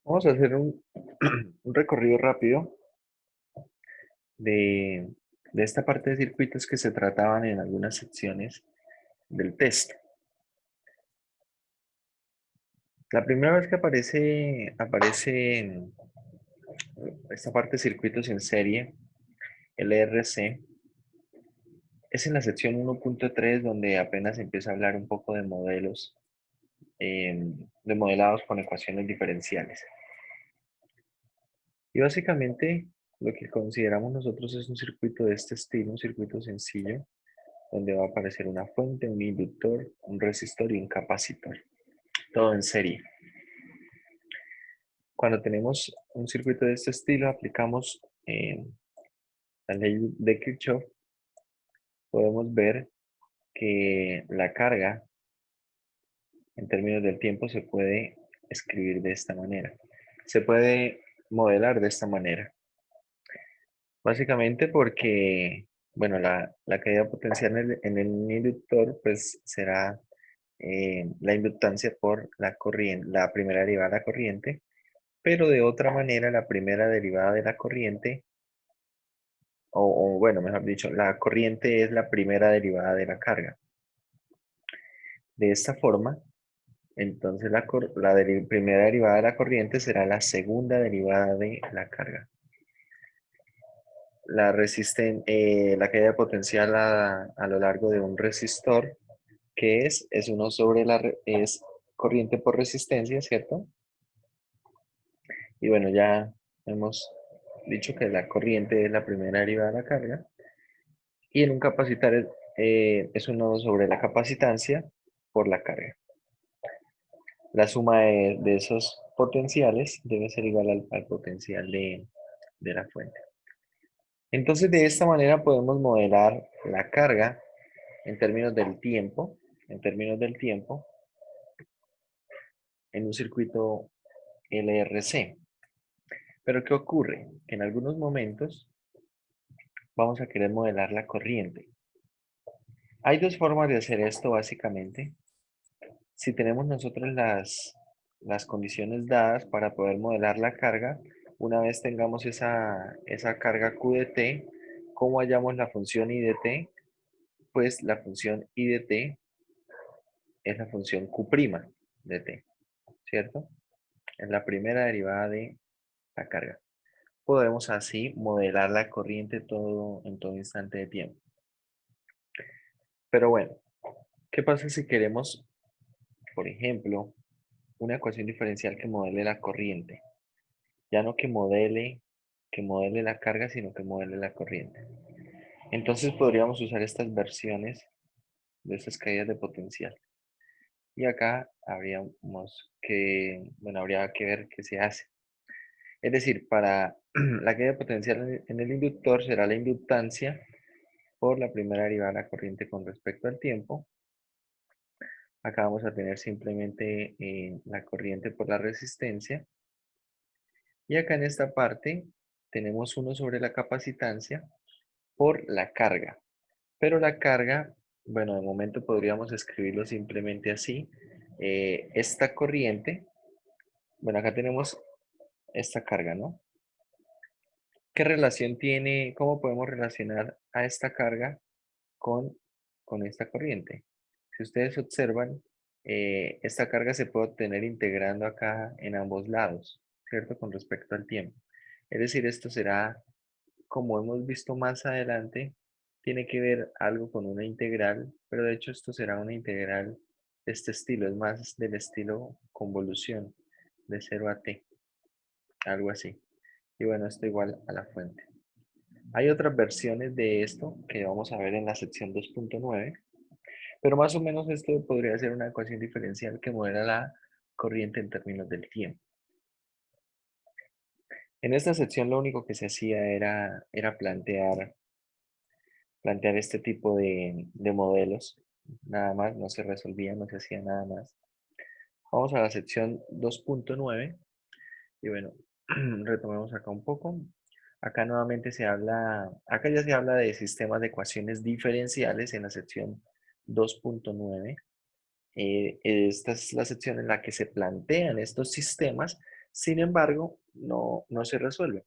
Vamos a hacer un recorrido rápido de, de esta parte de circuitos que se trataban en algunas secciones del test. La primera vez que aparece en esta parte de circuitos en serie, LRC, es en la sección 1.3 donde apenas empieza a hablar un poco de modelos, de modelados con ecuaciones diferenciales. Y básicamente lo que consideramos nosotros es un circuito de este estilo, un circuito sencillo, donde va a aparecer una fuente, un inductor, un resistor y un capacitor, todo en serie. Cuando tenemos un circuito de este estilo, aplicamos la ley de Kirchhoff, podemos ver que la carga en términos del tiempo se puede escribir de esta manera, se puede modelar de esta manera. Básicamente porque, bueno, la caída potencial en el inductor pues será la inductancia por la corriente, la primera derivada de la corriente, pero de otra manera la primera derivada de la corriente, o bueno, mejor dicho, la corriente es la primera derivada de la carga. De esta forma, entonces la primera derivada de la corriente será la segunda derivada de la carga. La caída potencial a lo largo de un resistor, que es uno sobre es corriente por resistencia, ¿cierto? Y bueno, ya hemos dicho que la corriente es la primera derivada de la carga. Y en un capacitar es un nodo sobre la capacitancia por la carga. La suma de esos potenciales debe ser igual al potencial de la fuente. Entonces, de esta manera podemos modelar la carga en términos del tiempo, en términos del tiempo, en un circuito LRC. Pero ¿qué ocurre? Que en algunos momentos vamos a querer modelar la corriente. Hay dos formas de hacer esto básicamente. Si tenemos nosotros las condiciones dadas para poder modelar la carga, una vez tengamos esa carga Q de t, ¿cómo hallamos la función I de t? Pues la función I de t es la función Q' de t, ¿cierto? Es la primera derivada de la carga. Podemos así modelar la corriente en todo instante de tiempo. Pero bueno, ¿qué pasa si queremos, por ejemplo, una ecuación diferencial que modele la corriente? Ya no que modele la carga, sino que modele la corriente. Entonces podríamos usar estas versiones de estas caídas de potencial. Y acá habría que ver qué se hace. Es decir, para la caída de potencial en el inductor será la inductancia por la primera derivada de la corriente con respecto al tiempo. Acá vamos a tener simplemente la corriente por la resistencia. Y acá en esta parte tenemos 1 sobre la capacitancia por la carga. Pero la carga, bueno, de momento podríamos escribirlo simplemente así. Esta corriente, bueno, acá tenemos esta carga, ¿no? ¿Qué relación tiene, cómo podemos relacionar a esta carga con, con esta corriente? Si ustedes observan, esta carga se puede obtener integrando acá en ambos lados, ¿cierto? Con respecto al tiempo. Es decir, esto será, como hemos visto más adelante, tiene que ver algo con una integral, pero de hecho esto será una integral de este estilo, es más del estilo convolución, de 0 a t, algo así. Y bueno, esto igual a la fuente. Hay otras versiones de esto que vamos a ver en la sección 2.9, pero más o menos esto podría ser una ecuación diferencial que modela la corriente en términos del tiempo. En esta sección lo único que se hacía era plantear este tipo de modelos. Nada más, no se resolvía, no se hacía nada más. Vamos a la sección 2.9 y bueno, retomemos acá un poco. Acá nuevamente acá ya se habla de sistemas de ecuaciones diferenciales en la sección 2.9. Esta es la sección en la que se plantean estos sistemas Sin embargo, no se resuelve.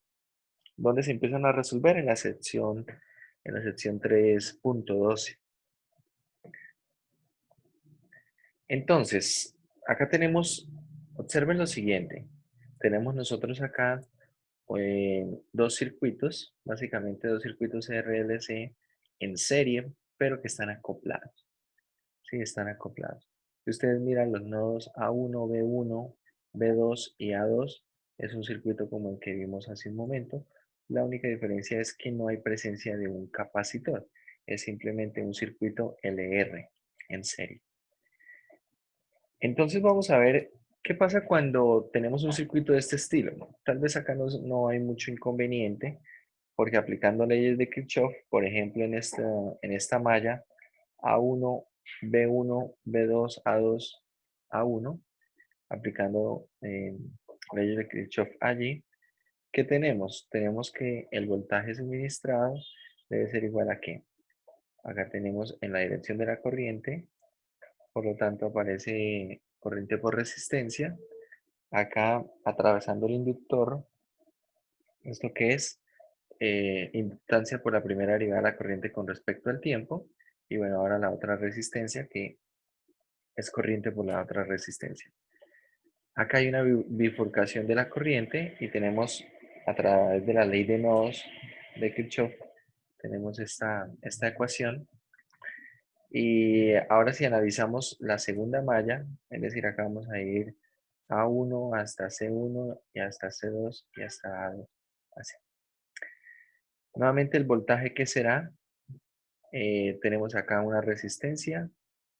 ¿Dónde se empiezan a resolver? En la sección 3.12. Entonces, acá tenemos, observen lo siguiente. Tenemos nosotros acá dos circuitos, básicamente dos circuitos RLC en serie, pero que están acoplados. Sí, están acoplados. Si ustedes miran los nodos A1, B1, B2 y A2, es un circuito como el que vimos hace un momento. La única diferencia es que no hay presencia de un capacitor. Es simplemente un circuito LR en serie. Entonces vamos a ver qué pasa cuando tenemos un circuito de este estilo, ¿no? Tal vez acá no hay mucho inconveniente, porque aplicando leyes de Kirchhoff, por ejemplo, en esta malla A1, B1, B2, A2, A1, aplicando leyes de Kirchhoff allí, ¿qué tenemos? Tenemos que el voltaje suministrado debe ser igual a ¿qué? Acá tenemos en la dirección de la corriente, por lo tanto aparece corriente por resistencia. Acá atravesando el inductor, ¿esto qué es? Inductancia por la primera derivada de la corriente con respecto al tiempo. Y bueno, ahora la otra resistencia que es corriente por la otra resistencia. Acá hay una bifurcación de la corriente y tenemos a través de la ley de nodos de Kirchhoff, tenemos esta ecuación. Y ahora si analizamos la segunda malla, es decir, acá vamos a ir A1 hasta C1 y hasta C2 y hasta A2. Así. Nuevamente el voltaje que será, tenemos acá una resistencia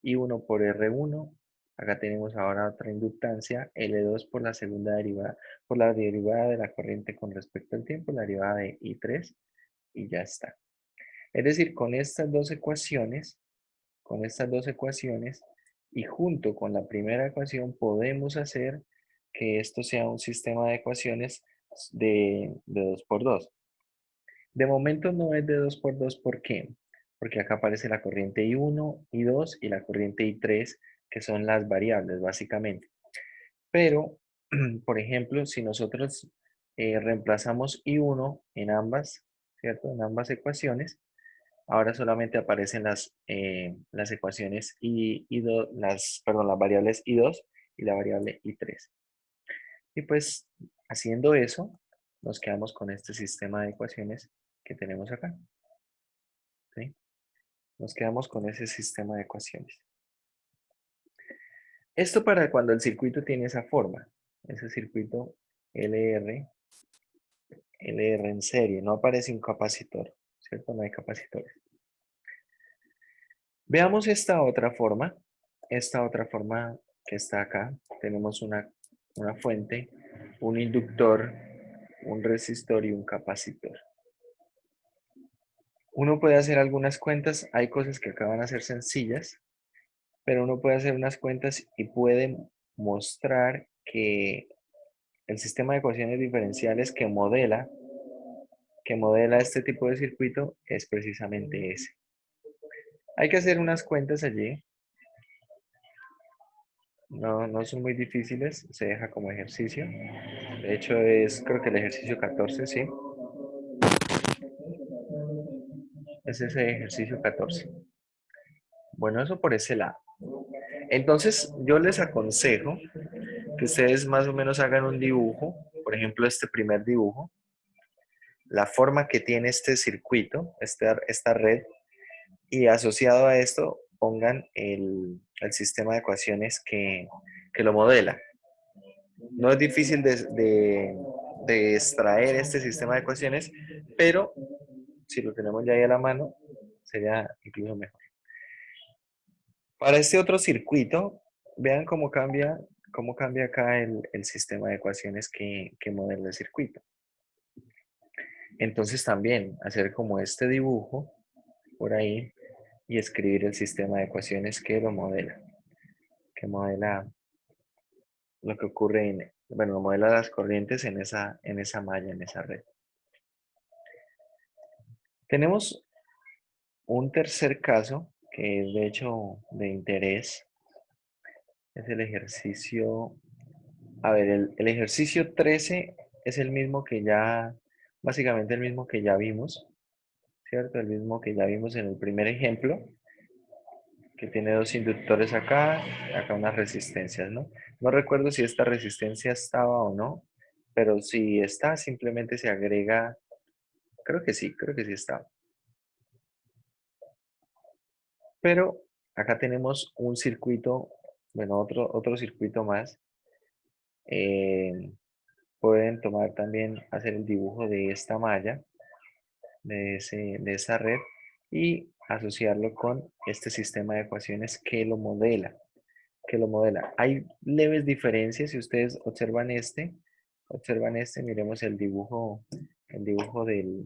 I1 por R1. Acá tenemos ahora otra inductancia L2 por la segunda derivada, por la derivada de la corriente con respecto al tiempo, la derivada de I3 y ya está. Es decir, con estas dos ecuaciones y junto con la primera ecuación podemos hacer que esto sea un sistema de ecuaciones de 2 por 2. De momento no es de 2 por 2, ¿por qué? Porque acá aparece la corriente I1, I2 y la corriente I3, que son las variables básicamente. Pero, por ejemplo, si nosotros reemplazamos I1 en ambas, ¿cierto? En ambas ecuaciones, ahora solamente aparecen las ecuaciones I2, las variables I2 y la variable I3. Y pues haciendo eso, nos quedamos con este sistema de ecuaciones que tenemos acá. ¿Sí? Nos quedamos con ese sistema de ecuaciones. Esto para cuando el circuito tiene esa forma. Ese circuito LR en serie. No aparece un capacitor. ¿Cierto? No hay capacitores. Veamos esta otra forma. Esta otra forma que está acá. Tenemos una fuente, un inductor, un resistor y un capacitor. Uno puede hacer algunas cuentas. Hay cosas que acaban de ser sencillas, pero uno puede hacer unas cuentas y puede mostrar que el sistema de ecuaciones diferenciales que modela este tipo de circuito es precisamente ese. Hay que hacer unas cuentas allí. No son muy difíciles, se deja como ejercicio. De hecho, creo que el ejercicio 14, sí. Es ese ejercicio 14. Bueno, eso por ese lado. Entonces, yo les aconsejo que ustedes más o menos hagan un dibujo, por ejemplo, este primer dibujo, la forma que tiene este circuito, esta red, y asociado a esto pongan el sistema de ecuaciones que lo modela. No es difícil de extraer este sistema de ecuaciones, pero si lo tenemos ya ahí a la mano, sería incluso mejor. Para este otro circuito, vean cómo cambia acá el sistema de ecuaciones que modela el circuito. Entonces también hacer como este dibujo por ahí y escribir el sistema de ecuaciones que modela lo que ocurre bueno, modela las corrientes en esa malla, en esa red. Tenemos un tercer caso que es de hecho de interés, es el ejercicio A ver, el ejercicio 13 es el mismo que ya, básicamente el mismo que ya vimos, ¿cierto? El mismo que ya vimos en el primer ejemplo, que tiene dos inductores acá, acá unas resistencias, ¿no? No recuerdo si esta resistencia estaba o no, pero si está, simplemente se agrega, creo que sí está. Pero acá tenemos un circuito, bueno, otro circuito más. Eh, Pueden tomar también, hacer el dibujo de esta malla, de esa red, y asociarlo con este sistema de ecuaciones que lo modela. Hay leves diferencias, si ustedes observan este, miremos el dibujo de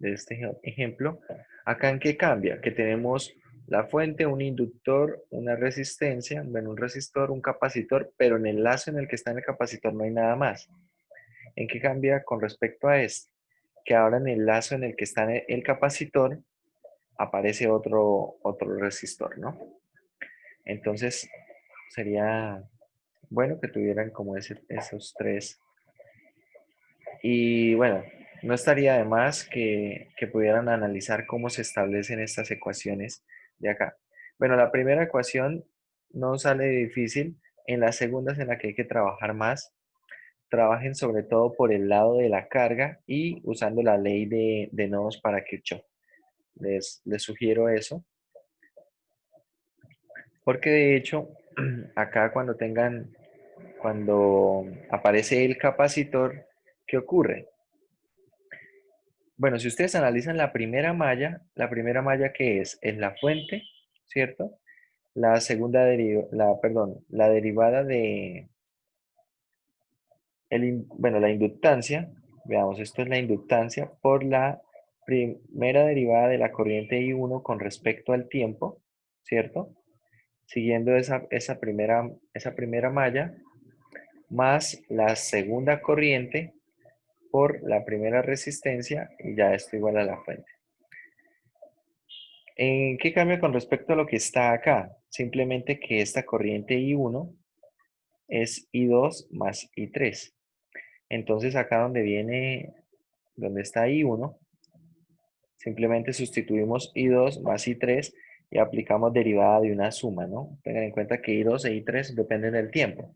este ejemplo. Acá en qué cambia, que tenemos la fuente, un inductor, una resistencia, bueno, un resistor, un capacitor, pero en el lazo en el que está en el capacitor no hay nada más. ¿En qué cambia con respecto a este? Que ahora en el lazo en el que está el capacitor aparece otro resistor, ¿no? Entonces sería bueno que tuvieran como esos tres. Y bueno, no estaría de más que pudieran analizar cómo se establecen estas ecuaciones de acá. Bueno, la primera ecuación no sale difícil. En la segunda es en la que hay que trabajar más. Trabajen sobre todo por el lado de la carga y usando la ley de nodos para Kirchhoff. Les sugiero eso, porque de hecho, acá cuando aparece el capacitor, ¿qué ocurre? Bueno, si ustedes analizan la primera malla ¿qué es? Es la fuente, ¿cierto? La segunda perdón, la derivada de, bueno, la inductancia, veamos, esto es la inductancia por la primera derivada de la corriente I1 con respecto al tiempo, ¿cierto? Siguiendo esa primera malla, más la segunda corriente por la primera resistencia, y ya esto igual a la fuente. ¿En qué cambia con respecto a lo que está acá? Simplemente que esta corriente I1 es I2 más I3. Entonces acá donde está I1, simplemente sustituimos I2 más I3 y aplicamos derivada de una suma, ¿no? Tengan en cuenta que I2 e I3 dependen del tiempo.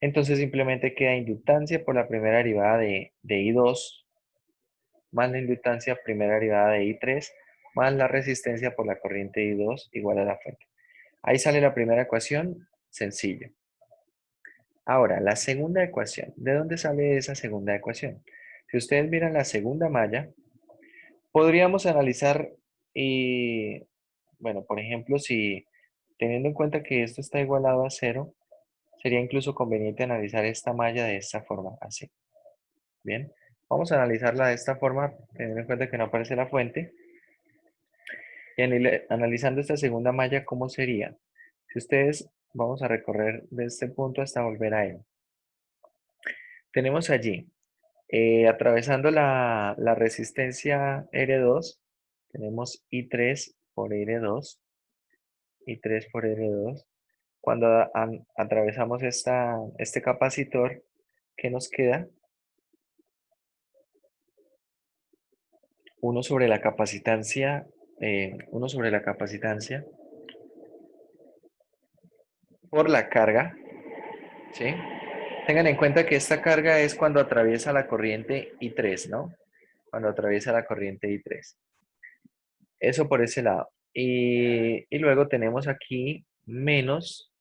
Entonces simplemente queda inductancia por la primera derivada de I2 más la inductancia primera derivada de I3 más la resistencia por la corriente I2 igual a la fuente. Ahí sale la primera ecuación, sencillo. Ahora, la segunda ecuación. ¿De dónde sale esa segunda ecuación? Si ustedes miran la segunda malla, podríamos analizar, bueno, por ejemplo, si teniendo en cuenta que esto está igualado a cero, sería incluso conveniente analizar esta malla de esta forma, así. Bien, vamos a analizarla de esta forma, teniendo en cuenta que no aparece la fuente. Y analizando esta segunda malla, ¿cómo sería? Si ustedes, vamos a recorrer de este punto hasta volver a él. Tenemos allí, atravesando la resistencia R2, tenemos I3 por R2, I3 por R2. Cuando atravesamos este capacitor, ¿qué nos queda? 1 sobre la capacitancia, 1 sobre la capacitancia por la carga, ¿sí? Tengan en cuenta que esta carga es cuando atraviesa la corriente I3, ¿no? Cuando atraviesa la corriente I3. Eso por ese lado. Y luego tenemos aquí menos,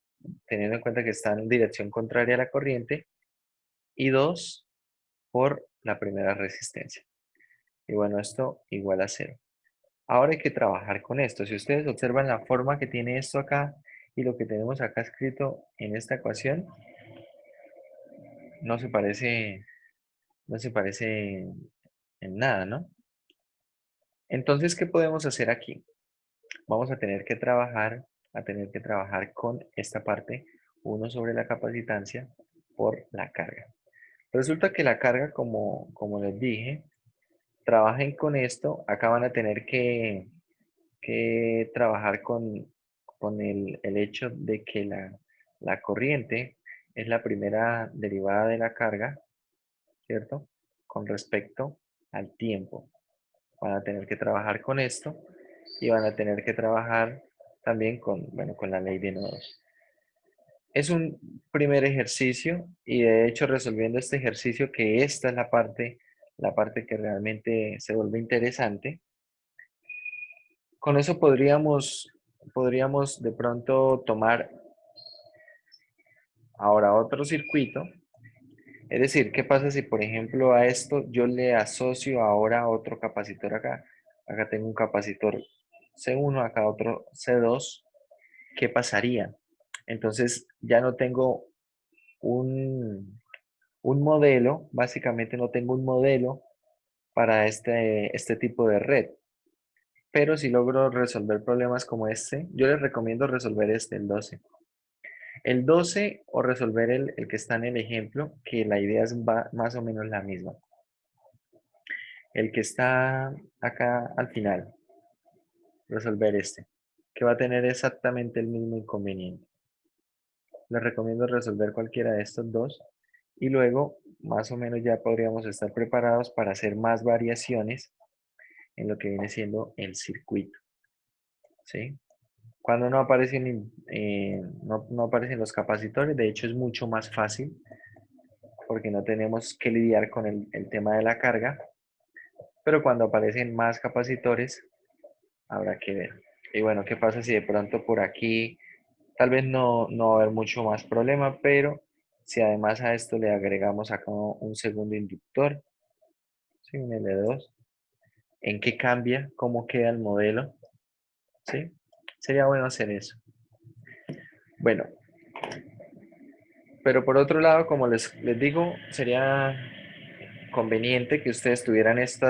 teniendo en cuenta que está en dirección contraria a la corriente, I2 por la primera resistencia. Y bueno, esto igual a cero. Ahora hay que trabajar con esto. Si ustedes observan la forma que tiene esto acá y lo que tenemos acá escrito en esta ecuación, no se parece, no se parece en nada, ¿no? Entonces, ¿qué podemos hacer aquí? Vamos a tener que trabajar con esta parte, 1 sobre la capacitancia por la carga. Resulta que la carga, como les dije, trabajen con esto, acá van a tener que trabajar con el hecho de que la corriente es la primera derivada de la carga, ¿cierto? Con respecto al tiempo. Van a tener que trabajar con esto y van a tener que trabajar también con, bueno, con la ley de nodos. Es un primer ejercicio y de hecho resolviendo este ejercicio, que esta es la parte que realmente se vuelve interesante, con eso podríamos de pronto tomar ahora otro circuito. Es decir, ¿qué pasa si por ejemplo a esto yo le asocio ahora otro capacitor acá? Acá tengo un capacitor C1, acá otro C2. ¿Qué pasaría? Entonces ya no tengo un modelo, básicamente no tengo un modelo para este tipo de red. Pero si logro resolver problemas como este, yo les recomiendo resolver el 12. El 12 o resolver el que está en el ejemplo, que la idea es más o menos la misma. El que está acá al final, resolver este, que va a tener exactamente el mismo inconveniente. Les recomiendo resolver cualquiera de estos dos y luego más o menos ya podríamos estar preparados para hacer más variaciones en lo que viene siendo el circuito, ¿sí? Cuando no aparecen los capacitores, de hecho es mucho más fácil porque no tenemos que lidiar con el tema de la carga, pero cuando aparecen más capacitores, habrá que ver. Y bueno, ¿qué pasa si de pronto por aquí tal vez no va a haber mucho más problema, pero si además a esto le agregamos acá un segundo inductor, ¿sí? Un L2, ¿en qué cambia? ¿Cómo queda el modelo? ¿Sí? Sería bueno hacer eso. Bueno, pero por otro lado, como les digo, sería conveniente que ustedes tuvieran esto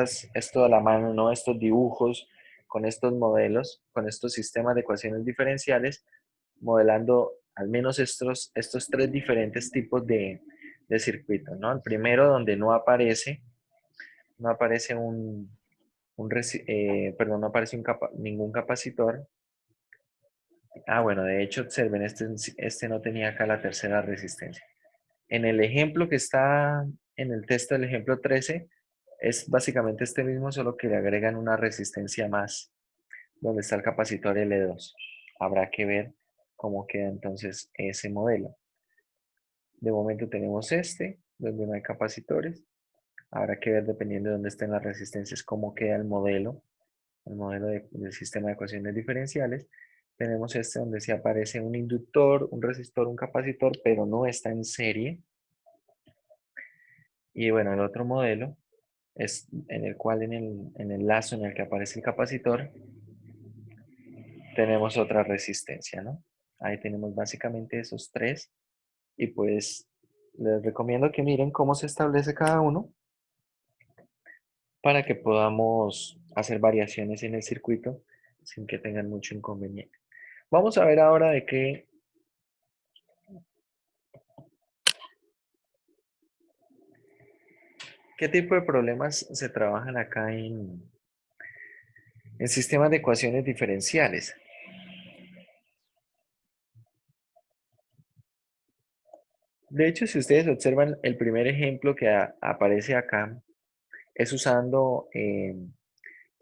a la mano, ¿no? Estos dibujos con estos modelos, con estos sistemas de ecuaciones diferenciales, modelando al menos estos tres diferentes tipos de circuitos, ¿no? El primero donde no aparece perdón, no aparece ningún capacitor. Ah, bueno, de hecho, observen, este no tenía acá la tercera resistencia. En el ejemplo que está en el texto del ejemplo 13, es básicamente este mismo, solo que le agregan una resistencia más, donde está el capacitor L2. Habrá que ver cómo queda entonces ese modelo. De momento tenemos donde no hay capacitores. Habrá que ver, dependiendo de dónde estén las resistencias, cómo queda el modelo del sistema de ecuaciones diferenciales. Tenemos donde sí aparece un inductor, un resistor, un capacitor, pero no está en serie. Y bueno, el otro modelo es en el cual en el lazo en el que aparece el capacitor tenemos otra resistencia, ¿no? Ahí tenemos básicamente esos tres y pues les recomiendo que miren cómo se establece cada uno para que podamos hacer variaciones en el circuito sin que tengan mucho inconveniente. Vamos a ver ahora qué tipo de problemas se trabajan acá en sistemas de ecuaciones diferenciales. De hecho, si ustedes observan el primer ejemplo que aparece acá, es usando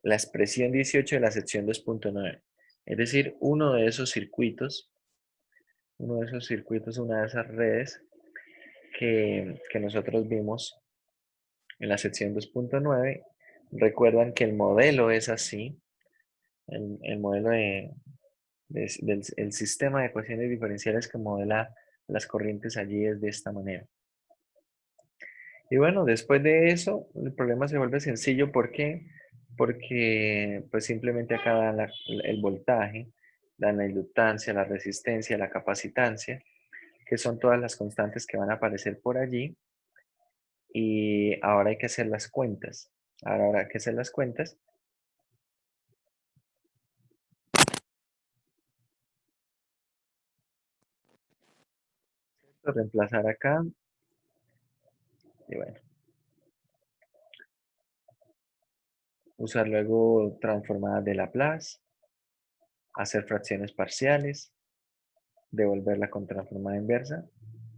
la expresión 18 de la sección 2.9. Es decir, una de esas redes que nosotros vimos en la sección 2.9. Recuerdan que el modelo es así, el modelo el sistema de ecuaciones diferenciales que modela las corrientes allí es de esta manera. Y bueno, después de eso, el problema se vuelve sencillo. ¿Por qué? Porque pues simplemente acá dan el voltaje, dan la inductancia, la resistencia, la capacitancia, que son todas las constantes que van a aparecer por allí. Y ahora hay que hacer las cuentas. Ahora habrá que hacer las cuentas. Reemplazar acá. Y bueno, usar luego transformadas de Laplace, hacer fracciones parciales, devolverla con transformada inversa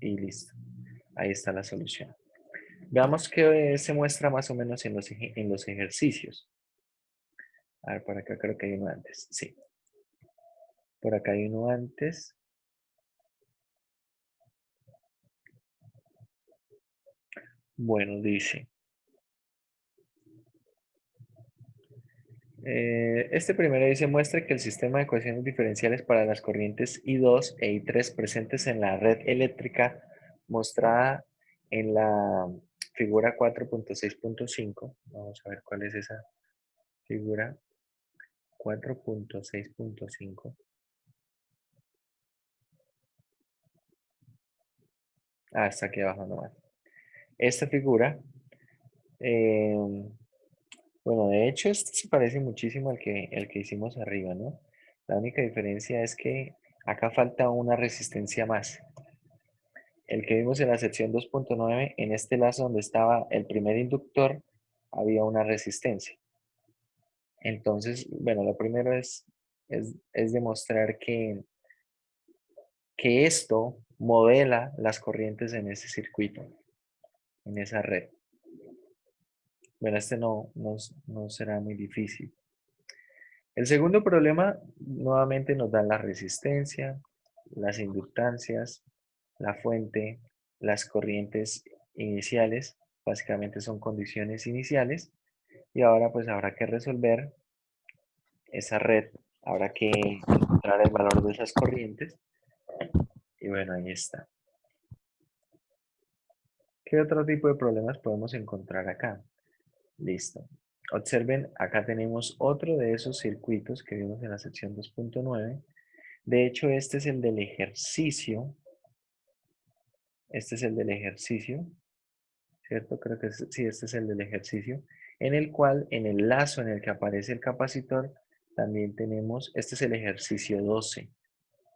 y listo. Ahí está la solución. Veamos qué se muestra más o menos en los ejercicios. A ver, por acá creo que hay uno antes. Sí, por acá hay uno antes. Bueno, dice. Este primero dice, muestra que el sistema de ecuaciones diferenciales para las corrientes I2 e I3 presentes en la red eléctrica mostrada en la figura 4.6.5. Vamos a ver cuál es esa figura 4.6.5. Ah, está aquí abajo nomás. Esta figura, eh, bueno, de hecho este se parece muchísimo al que hicimos arriba, ¿no? La única diferencia es que acá falta una resistencia más. El que vimos en la sección 2.9, en este lazo donde estaba el primer inductor, había una resistencia. Entonces, bueno, lo primero es demostrar que esto modela las corrientes en ese circuito, en esa red. Bueno, este no será muy difícil. El segundo problema, nuevamente nos dan la resistencia, las inductancias, la fuente, las corrientes iniciales, básicamente son condiciones iniciales, y ahora pues habrá que resolver esa red, habrá que encontrar el valor de esas corrientes, y bueno, ahí está. ¿Qué otro tipo de problemas podemos encontrar acá? Listo. Observen, acá tenemos otro de esos circuitos que vimos en la sección 2.9. De hecho, este es el del ejercicio. Este es el del ejercicio, ¿cierto? Creo que sí, este es el del ejercicio, en el cual, en el lazo en el que aparece el capacitor, también tenemos, este es el ejercicio 12.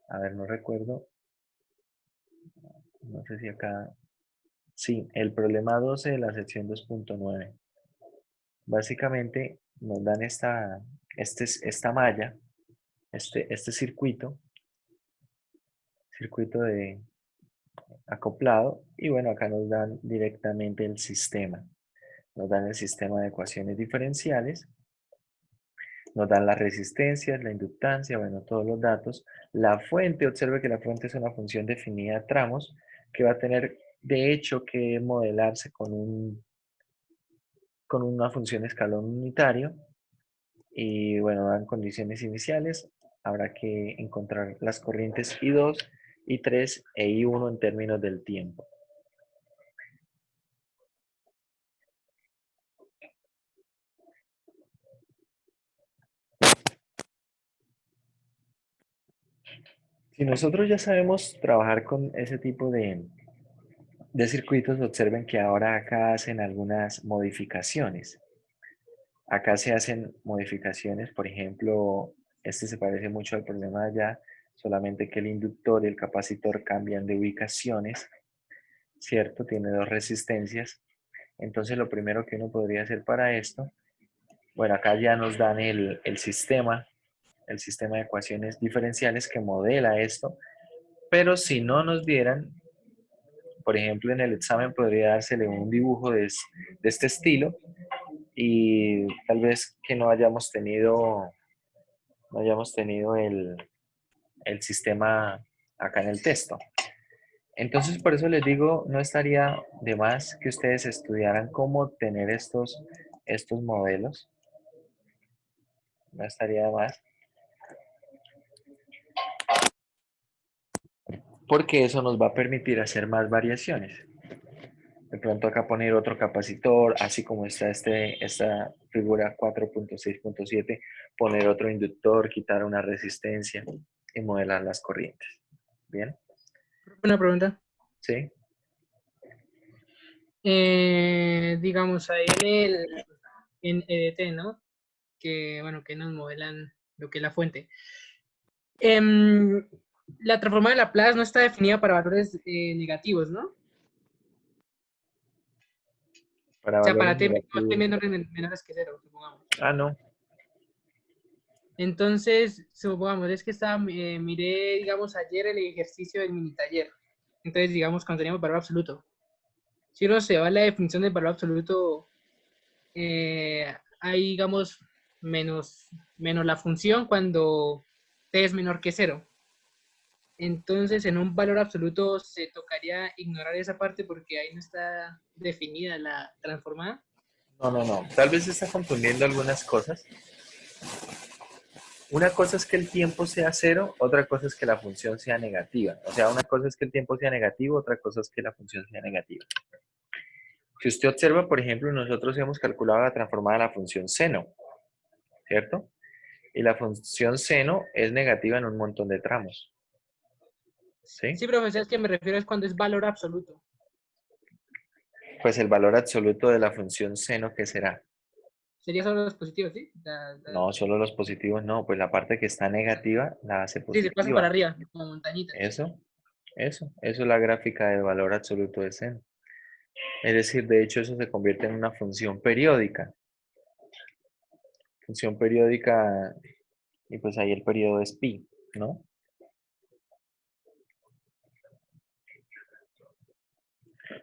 A ver, no recuerdo, no sé si acá, sí, el problema 12 de la sección 2.9. Básicamente nos dan esta malla, este circuito de acoplado, y bueno, acá nos dan directamente el sistema. Nos dan el sistema de ecuaciones diferenciales, nos dan las resistencias, la inductancia, bueno, todos los datos. La fuente, observe que la fuente es una función definida a tramos que va a tener, de hecho, que modelarse con una función escalón unitario. Y bueno, dan condiciones iniciales. Habrá que encontrar las corrientes I2, I3 e I1 en términos del tiempo. Si nosotros ya sabemos trabajar con ese tipo de circuitos, observen que ahora acá hacen algunas modificaciones. Acá se hacen modificaciones, por ejemplo, este se parece mucho al problema de allá, solamente que el inductor y el capacitor cambian de ubicaciones, ¿cierto? Tiene dos resistencias. Entonces lo primero que uno podría hacer para esto, bueno, acá ya nos dan el sistema de ecuaciones diferenciales que modela esto, pero si no nos dieran, por ejemplo, en el examen podría dársele un dibujo de este estilo y tal vez que no hayamos tenido el sistema acá en el texto. Entonces, por eso les digo, no estaría de más que ustedes estudiaran cómo tener estos modelos. No estaría de más. Porque eso nos va a permitir hacer más variaciones. De pronto acá poner otro capacitor, así como está esta figura 4.6.7, poner otro inductor, quitar una resistencia y modelar las corrientes. ¿Bien? Una pregunta. ¿Sí? Digamos, ahí en EDT, ¿no? Que, bueno, que nos modelan lo que es la fuente. La transformada de Laplace no está definida para valores negativos, ¿no? O Para sea, valores para t negativos. menores que cero, supongamos. Ah, no. Entonces, supongamos, es que estaba, miré, digamos, ayer el ejercicio del mini taller. Entonces, digamos, cuando teníamos valor absoluto, si uno se va a la definición del valor absoluto, hay, digamos, menos la función cuando t es menor que cero. Entonces, en un valor absoluto se tocaría ignorar esa parte porque ahí no está definida la transformada. No, no, no. Tal vez se está confundiendo algunas cosas. Una cosa es que el tiempo sea cero, otra cosa es que la función sea negativa. O sea, una cosa es que el tiempo sea negativo, otra cosa es que la función sea negativa. Si usted observa, por ejemplo, nosotros hemos calculado la transformada de la función seno, ¿cierto? Y la función seno es negativa en un montón de tramos, ¿sí? Sí, profesor, es que me refiero es cuando es valor absoluto. Pues el valor absoluto de la función seno, ¿qué será? Sería solo los positivos, ¿sí? No, solo los positivos no, pues la parte que está negativa la hace Sí, se pasa para positiva. arriba, como montañitas. Eso es la gráfica del valor absoluto de seno. Es decir, de hecho eso se convierte en una función periódica. Función periódica, y pues ahí el periodo es pi, ¿no?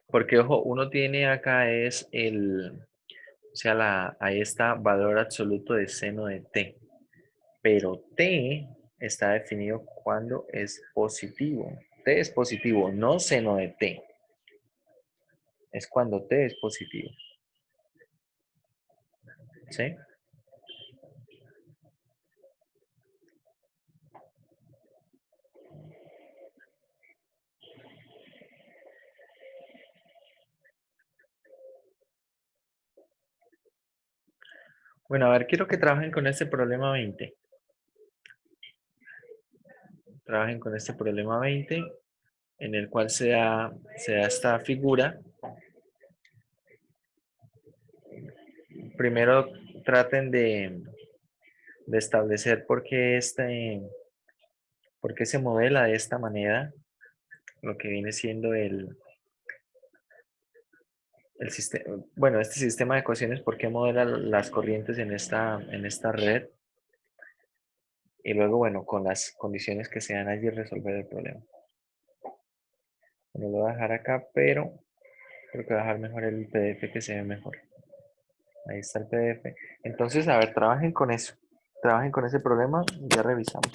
Porque, ojo, uno tiene acá es o sea, ahí está valor absoluto de seno de t. Pero t está definido cuando es positivo. T es positivo, no seno de t. Es cuando t es positivo. ¿Sí? Bueno, a ver, quiero que trabajen con este problema 20. Trabajen con este problema 20, en el cual se da esta figura. Primero traten de establecer por qué se modela de esta manera lo que viene siendo el sistema, bueno, este sistema de ecuaciones, por qué modela las corrientes en esta red. Y luego, bueno, con las condiciones que se dan allí resolver el problema. Bueno, lo voy a dejar acá, pero creo que voy a dejar mejor el PDF que se ve mejor. Ahí está el PDF. Entonces, a ver, trabajen con eso. Trabajen con ese problema y ya revisamos.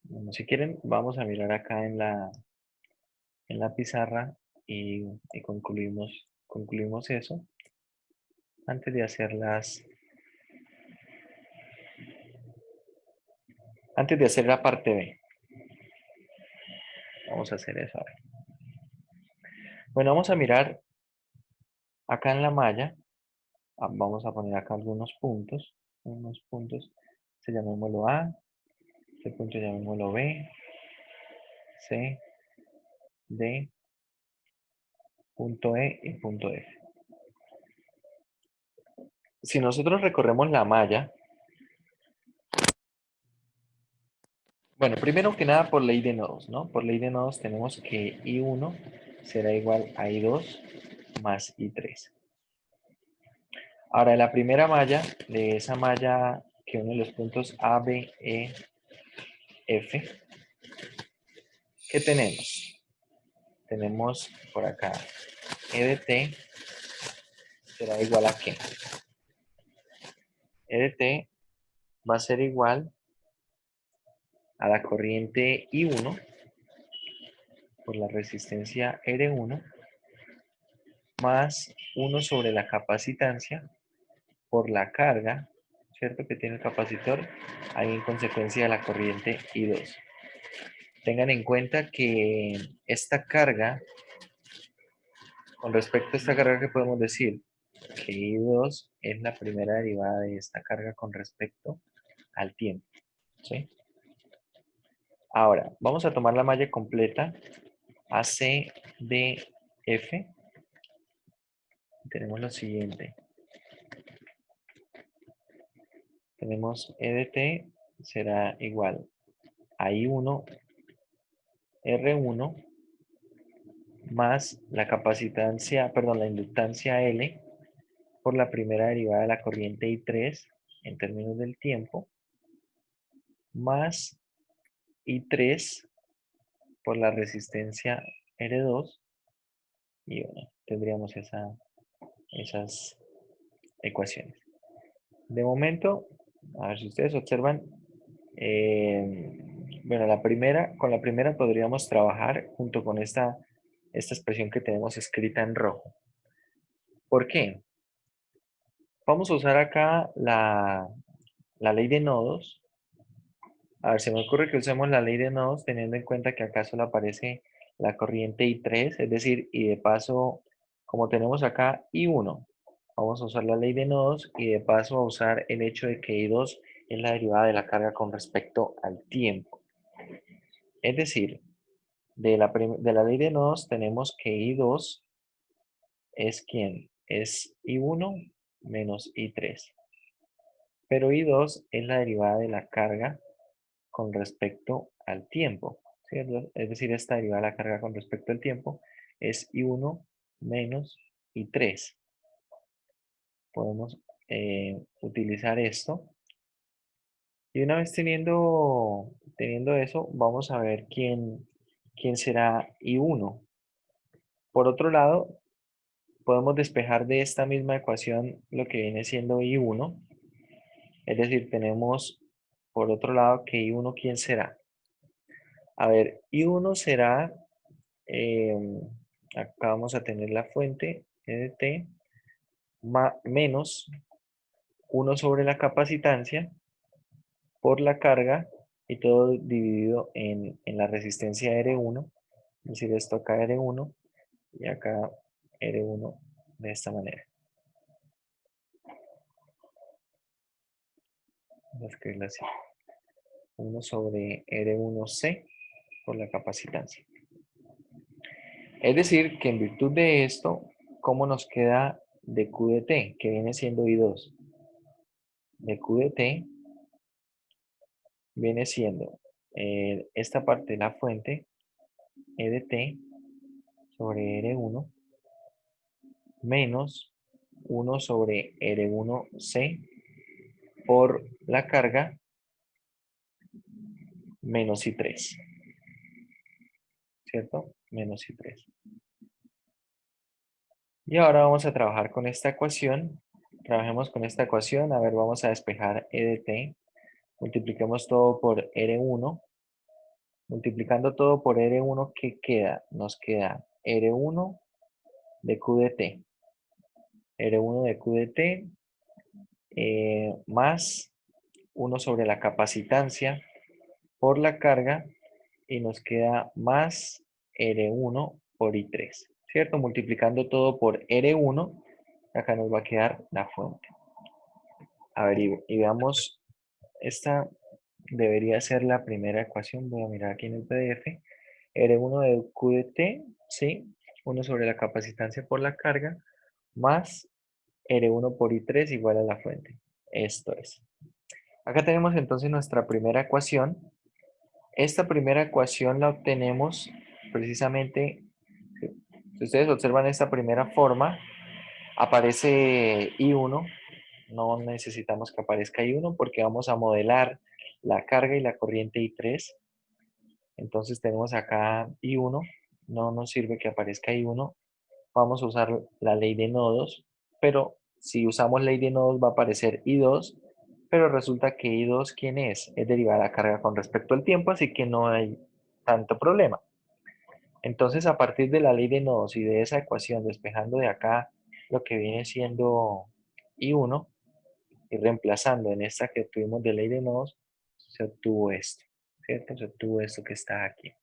Bueno, si quieren, vamos a mirar acá en la pizarra y concluimos eso antes de antes de hacer la parte B. Vamos a hacer eso ahora. Bueno, vamos a mirar acá en la malla. Vamos a poner acá unos puntos. Se llamémoslo A, este punto llamémoslo B, C, D, punto E y punto F. Si nosotros recorremos la malla, bueno, primero que nada por ley de nodos, ¿no? Por ley de nodos tenemos que I1 será igual a I2 más I3. Ahora, en la primera malla, de esa malla que une los puntos A, B, E, F, ¿qué tenemos? Tenemos por acá E de T será igual a ¿qué? E de T va a ser igual a la corriente I1 por la resistencia R1 más 1 sobre la capacitancia por la carga, ¿cierto? Que tiene el capacitor, ahí en consecuencia de la corriente I2. Tengan en cuenta que esta carga, con respecto a esta carga, ¿qué podemos decir? Que I2 es la primera derivada de esta carga con respecto al tiempo, ¿sí? Ahora, vamos a tomar la malla completa ACDF. Tenemos lo siguiente. Tenemos E de T será igual a I1 R1 más la capacitancia, perdón, la inductancia L por la primera derivada de la corriente I3 en términos del tiempo, más I3 por la resistencia R2, y bueno, tendríamos esas ecuaciones. De momento, a ver si ustedes observan, bueno, con la primera podríamos trabajar junto con esta expresión que tenemos escrita en rojo. ¿Por qué? Vamos a usar acá la ley de nodos. A ver, se me ocurre que usemos la ley de nodos teniendo en cuenta que acá solo aparece la corriente I3, es decir, y de paso, como tenemos acá I1, vamos a usar la ley de nodos y de paso a usar el hecho de que I2 es la derivada de la carga con respecto al tiempo. Es decir, de la ley de nodos tenemos que I2 es ¿quién? Es I1 menos I3. Pero I2 es la derivada de la carga con respecto al tiempo, ¿cierto? Es decir, esta derivada de la carga con respecto al tiempo es I1 menos I3. Podemos utilizar esto. Y una vez teniendo eso, vamos a ver quién será I1. Por otro lado, podemos despejar de esta misma ecuación lo que viene siendo I1. Es decir, tenemos por otro lado que I1, ¿quién será? A ver, I1 será, acá vamos a tener la fuente, E de T, menos 1 sobre la capacitancia por la carga y todo dividido en la resistencia R1, es decir, esto acá R1 y acá R1 de esta manera. Vamos a escribirlo así. 1 sobre R1C por la capacitancia. Es decir, que en virtud de esto, ¿cómo nos queda de Q de T? Que viene siendo I2. De Q de T viene siendo esta parte de la fuente, E de T sobre R1, menos 1 sobre R1C por la carga, menos I3. ¿Cierto? Menos I3. Y ahora vamos a trabajar con esta ecuación. Trabajemos con esta ecuación. A ver, vamos a despejar E de T. Multipliquemos todo por R1 Multiplicando todo por R1, ¿qué queda? Nos queda R1 de Q de T. R1 de Q de T más 1 sobre la capacitancia por la carga y nos queda más R1 por I3, ¿cierto? Multiplicando todo por R1, acá nos va a quedar la fuente. A ver, y veamos, esta debería ser la primera ecuación, voy a mirar aquí en el PDF. R1 de Q de T, ¿sí? 1 sobre la capacitancia por la carga, más R1 por I3 igual a la fuente. Esto es. Acá tenemos entonces nuestra primera ecuación. Esta primera ecuación la obtenemos precisamente, si ustedes observan esta primera forma, aparece I1, no necesitamos que aparezca I1 porque vamos a modelar la carga y la corriente I3. Entonces tenemos acá I1, no nos sirve que aparezca I1, vamos a usar la ley de nodos, pero si usamos ley de nodos va a aparecer I2, pero resulta que I2, ¿quién es? Es derivada de la carga con respecto al tiempo, así que no hay tanto problema. Entonces, a partir de la ley de nodos y de esa ecuación, despejando de acá lo que viene siendo I1 y reemplazando en esta que tuvimos de ley de nodos, se obtuvo esto, ¿cierto? Se obtuvo esto que está aquí.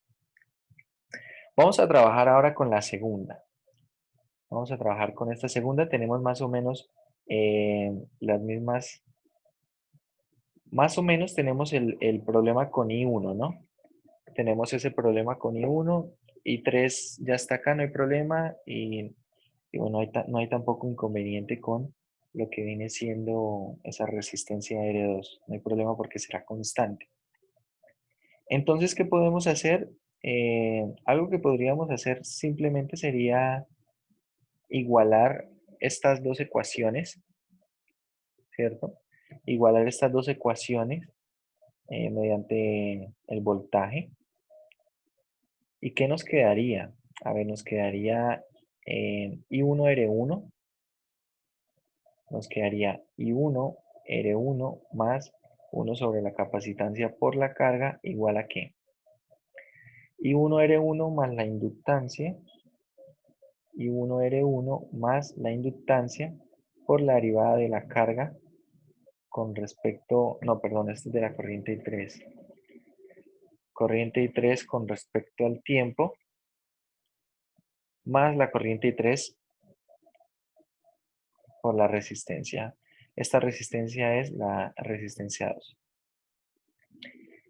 Vamos a trabajar ahora con la segunda. Vamos a trabajar con esta segunda. Tenemos más o menos las mismas, más o menos tenemos el problema con I1, ¿no? Tenemos ese problema con I1, I3 ya está acá, no hay problema, y bueno, no hay tampoco inconveniente con lo que viene siendo esa resistencia R2, no hay problema porque será constante. Entonces, ¿qué podemos hacer? Algo que podríamos hacer simplemente sería igualar estas dos ecuaciones, ¿cierto? Igualar estas dos ecuaciones mediante el voltaje. ¿Y qué nos quedaría? A ver, nos quedaría I1R1, nos quedaría I1R1 más 1 sobre la capacitancia por la carga igual a ¿qué? I1R1 más la inductancia, I1R1 más la inductancia por la derivada de la carga con respecto, no, perdón, este es de la corriente I3. Corriente I3 con respecto al tiempo más la corriente I3 por la resistencia. Esta resistencia es la resistencia 2.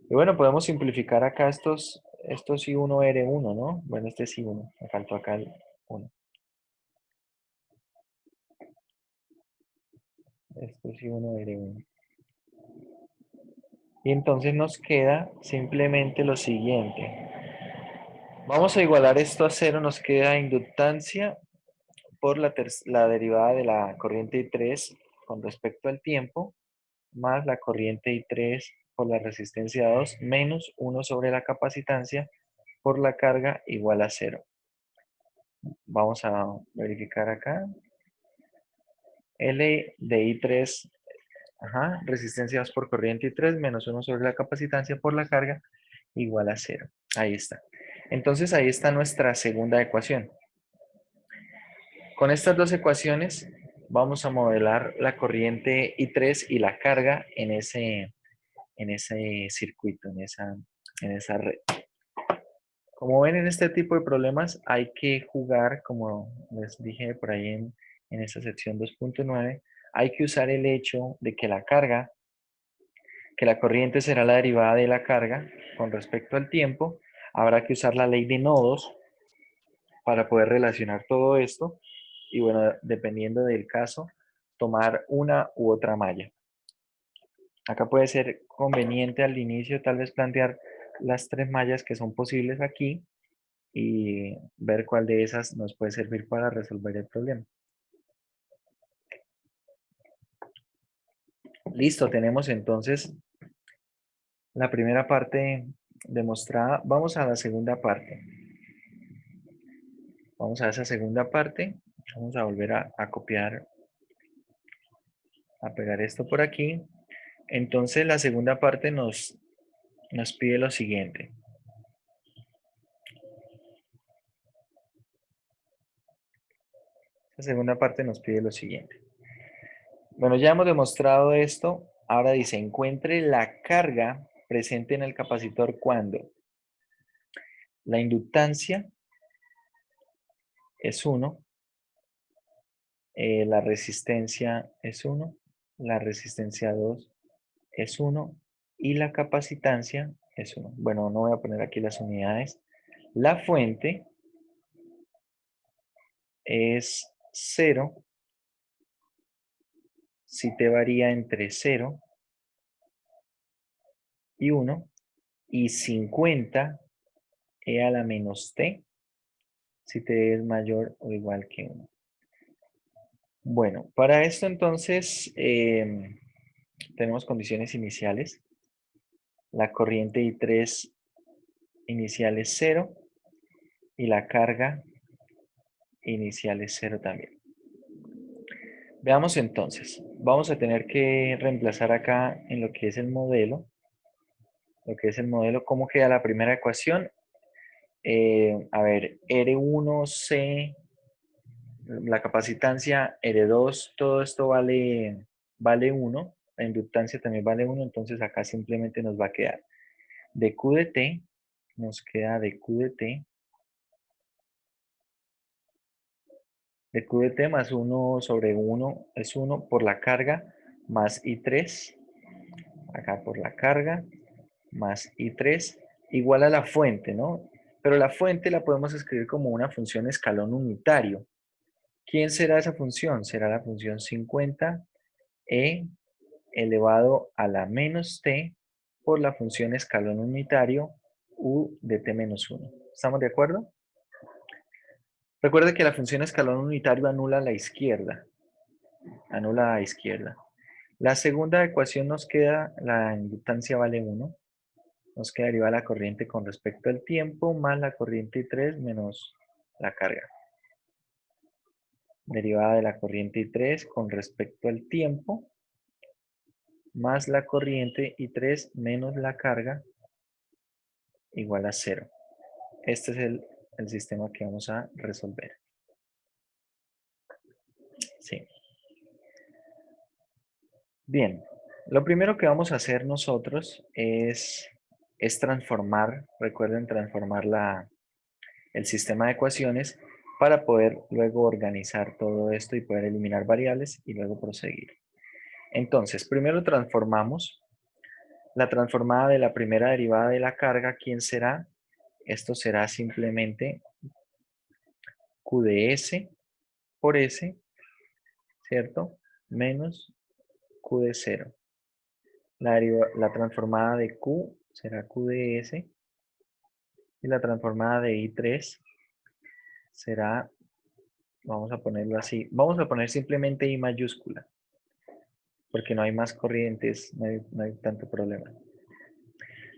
Y bueno, podemos simplificar acá estos I1R1, ¿no? Bueno, este es I1, me faltó acá el 1. Esto es I1R1. Y entonces nos queda simplemente lo siguiente. Vamos a igualar esto a 0, nos queda inductancia por la derivada de la corriente I3 con respecto al tiempo, más la corriente I3 por la resistencia 2, menos 1 sobre la capacitancia por la carga igual a 0. Vamos a verificar acá. L de I3, resistencia 2 por corriente I3, menos 1 sobre la capacitancia por la carga igual a 0. Ahí está. Entonces ahí está nuestra segunda ecuación. Con estas dos ecuaciones vamos a modelar la corriente I3 y la carga en ese circuito, en esa red. Como ven, en este tipo de problemas hay que jugar, como les dije por ahí en esta sección 2.9, hay que usar el hecho de que que la corriente será la derivada de la carga con respecto al tiempo. Habrá que usar la ley de nodos para poder relacionar todo esto. Y bueno, dependiendo del caso, tomar una u otra malla. Acá puede ser conveniente al inicio tal vez plantear las tres mallas que son posibles aquí y ver cuál de esas nos puede servir para resolver el problema. Listo, tenemos entonces la primera parte demostrada. Vamos a la segunda parte. Vamos a esa segunda parte. Vamos a volver a copiar, a pegar esto por aquí. Entonces la segunda parte nos pide lo siguiente. La segunda parte nos pide lo siguiente. Bueno, ya hemos demostrado esto. Ahora dice, encuentre la carga presente en el capacitor cuando la inductancia es 1, la resistencia es 1, la resistencia 2 es 1 y la capacitancia es 1. Bueno, no voy a poner aquí las unidades. La fuente es 0 si t varía entre 0 y 1 y 50 e a la menos t si t es mayor o igual que 1. Bueno, para esto entonces tenemos condiciones iniciales. La corriente I3 inicial es 0 y la carga inicial es 0 también. Veamos entonces, vamos a tener que reemplazar acá en lo que es el modelo, cómo queda la primera ecuación. A ver, R1C, la capacitancia, R2, todo esto vale 1, la inductancia también vale 1, entonces acá simplemente nos va a quedar de Q de T, nos queda de Q de T más 1 sobre 1 es 1 por la carga más I3, acá por la carga más I3 igual a la fuente, ¿no? Pero la fuente la podemos escribir como una función escalón unitario. ¿Quién será esa función? Será la función 50e elevado a la menos t por la función escalón unitario u de t menos 1. ¿Estamos de acuerdo? Recuerde que la función escalón unitario anula a la izquierda. Anula a la izquierda. La segunda ecuación nos queda, la inductancia vale 1. Nos queda derivada la corriente con respecto al tiempo más la corriente I3 menos la carga. Derivada de la corriente I3 con respecto al tiempo más la corriente I3 menos la carga igual a 0. Este es el sistema que vamos a resolver. Sí. Bien, lo primero que vamos a hacer nosotros es transformar, recuerden transformar el sistema de ecuaciones para poder luego organizar todo esto y poder eliminar variables y luego proseguir. Entonces, primero transformamos la transformada de la primera derivada de la carga. ¿Quién será? Esto será simplemente Q de S por S, ¿cierto? Menos Q de 0. La transformada de Q será Q de S y la transformada de I3 será, vamos a ponerlo así, vamos a poner simplemente I mayúscula, porque no hay más corrientes, no hay tanto problema.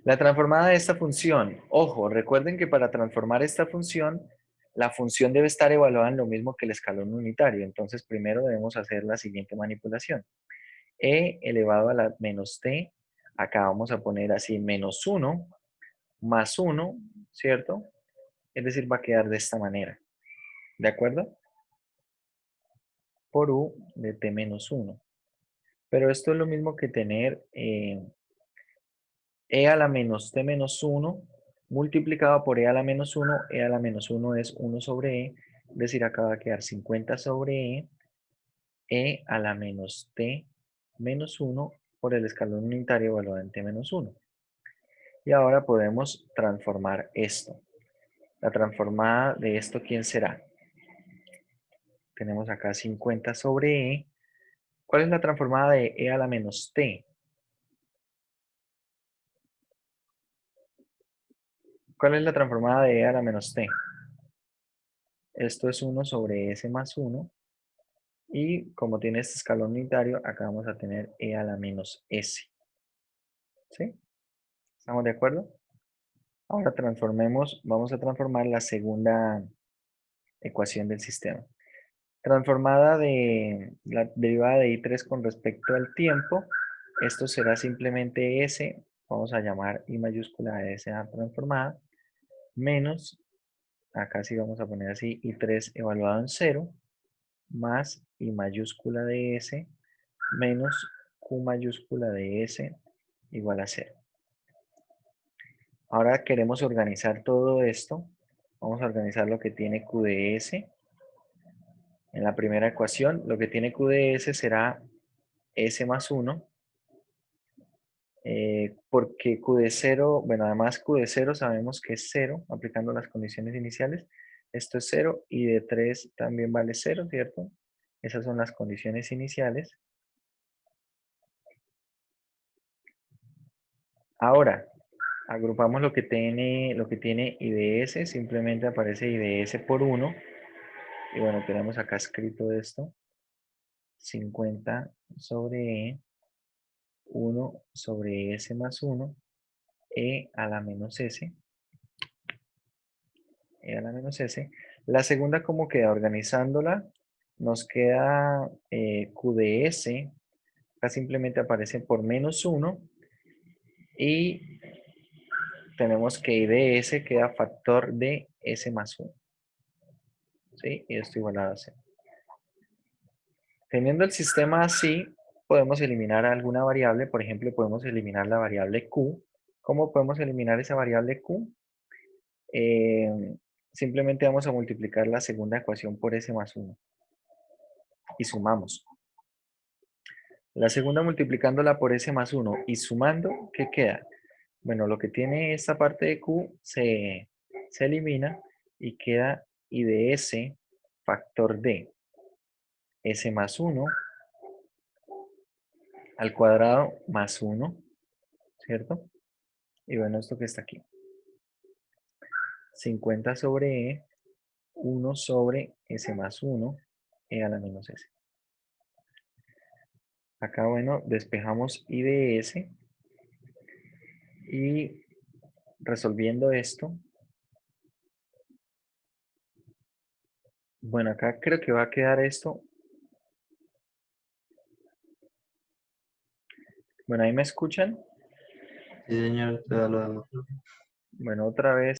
La transformada de esta función, ojo, recuerden que para transformar esta función, la función debe estar evaluada en lo mismo que el escalón unitario, entonces primero debemos hacer la siguiente manipulación. E elevado a la menos t, acá vamos a poner así menos 1 más 1, ¿cierto? Es decir, va a quedar de esta manera, ¿de acuerdo? Por u de t menos 1. Pero esto es lo mismo que tener e a la menos t menos 1 multiplicado por e a la menos 1. E a la menos 1 es 1 sobre e, es decir, acá va a quedar 50 sobre e a la menos t menos 1 por el escalón unitario evaluado en t menos 1. Y ahora podemos transformar esto. La transformada de esto, ¿quién será? Tenemos acá 50 sobre e. ¿Cuál es la transformada de e a la menos t? ¿Cuál es la transformada de e a la menos t? Esto es 1 sobre s más 1. Y como tiene este escalón unitario, acá vamos a tener e a la menos s. ¿Sí? ¿Estamos de acuerdo? Ahora transformemos, vamos a transformar la segunda ecuación del sistema. Transformada de la derivada de I3 con respecto al tiempo, esto será simplemente S, vamos a llamar I mayúscula a esa transformada, menos, acá sí vamos a poner así, I3 evaluado en 0, más I mayúscula de S menos Q mayúscula de S igual a 0. Ahora queremos organizar todo esto. Vamos a organizar lo que tiene Q de S. En la primera ecuación, lo que tiene Q de S será S más 1. Porque Q de 0, bueno, además Q de 0 sabemos que es 0, aplicando las condiciones iniciales. Esto es 0 y de 3 también vale 0, ¿cierto? Esas son las condiciones iniciales. Ahora, agrupamos lo que tiene I de S, simplemente aparece I de S por 1. Y bueno, tenemos acá escrito esto. 50 sobre E, 1 sobre S más 1, E a la menos S. E a la menos S. La segunda, ¿cómo queda? Organizándola, nos queda Q de S. Acá simplemente aparece por menos 1. Y tenemos que I de S queda factor de S más 1. ¿Sí? Y esto igualado a 0. Teniendo el sistema así, podemos eliminar alguna variable. Por ejemplo, podemos eliminar la variable Q. ¿Cómo podemos eliminar esa variable Q? Simplemente vamos a multiplicar la segunda ecuación por S más 1. Y sumamos. La segunda multiplicándola por S más 1 y sumando, ¿qué queda? Bueno, lo que tiene esta parte de Q se elimina y queda I de S factor de S más 1 al cuadrado más 1, ¿cierto? Y bueno, esto que está aquí. 50 sobre E, 1 sobre S más 1, E a la menos S. Acá, bueno, despejamos I de S y resolviendo esto, bueno, acá creo que va a quedar esto. Bueno, ahí me escuchan. Sí, señor, te lo vemos. Bueno, otra vez.